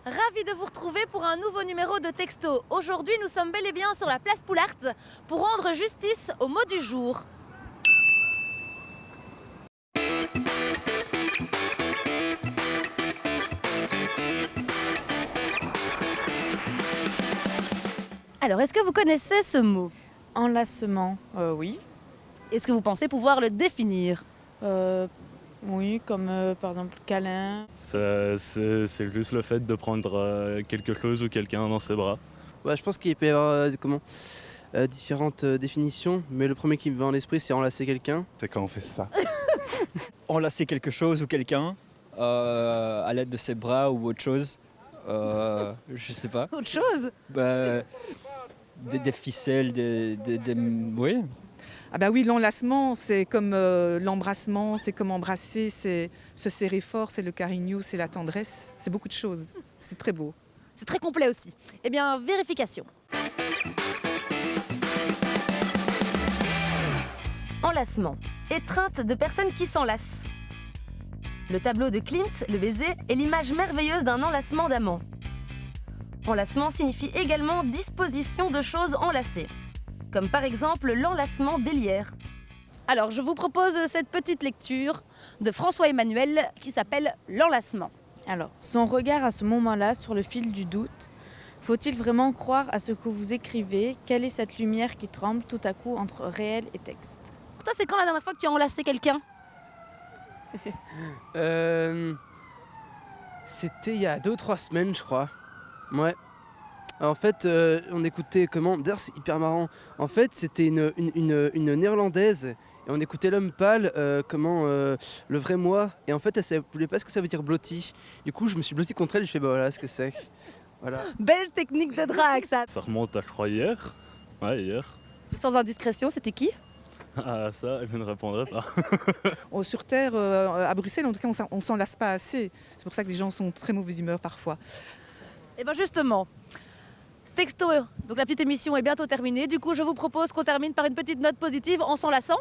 Ravi de vous retrouver pour un nouveau numéro de Texto. Aujourd'hui, nous sommes bel et bien sur la place Poulart pour rendre justice au mot du jour. Alors, est-ce que vous connaissez ce mot? Enlacement, oui. Est-ce que vous pensez pouvoir le définir? Oui, comme par exemple câlin. C'est juste le fait de prendre quelque chose ou quelqu'un dans ses bras. Ouais, je pense qu'il peut y avoir différentes définitions, mais le premier qui me vient en l'esprit, c'est enlacer quelqu'un. C'est quand on fait ça. Enlacer quelque chose ou quelqu'un à l'aide de ses bras ou autre chose. Je sais pas. Autre chose? Des ficelles, oui. Ah bah oui, l'enlacement, c'est comme l'embrassement, c'est comme embrasser, c'est se serrer fort, c'est le carignou, c'est la tendresse, c'est beaucoup de choses. C'est très beau. C'est très complet aussi. Eh bien, vérification. Enlacement. Étreinte de personnes qui s'enlacent. Le tableau de Klimt, le baiser, est l'image merveilleuse d'un enlacement d'amants. Enlacement signifie également disposition de choses enlacées, comme par exemple l'enlacement des lierres. Alors, je vous propose cette petite lecture de François Emmanuel qui s'appelle L'enlacement. Alors, son regard à ce moment-là sur le fil du doute. Faut-il vraiment croire à ce que vous écrivez? Quelle est cette lumière qui tremble tout à coup entre réel et texte? Toi, c'est quand la dernière fois que tu as enlacé quelqu'un? C'était il y a 2 ou 3 semaines, je crois. Ouais. En fait, on écoutait comment. D'ailleurs, c'est hyper marrant. En fait, c'était une néerlandaise et on écoutait L'homme pâle, le vrai moi. Et en fait, elle ne voulait pas ce que ça veut dire blotti. Du coup, je me suis blotti contre elle et je fais bah voilà ce que c'est. Voilà. Belle technique de drague, ça. Ça remonte à, je crois, hier. Ouais, hier. Sans indiscrétion, c'était qui? Ah, ça, je ne répondrai pas. Sur Terre, à Bruxelles, en tout cas, on s'en lasse pas assez. C'est pour ça que les gens sont de très mauvaise humeur parfois. Et bien justement, Texto, donc la petite émission est bientôt terminée. Du coup, je vous propose qu'on termine par une petite note positive en s'enlaçant.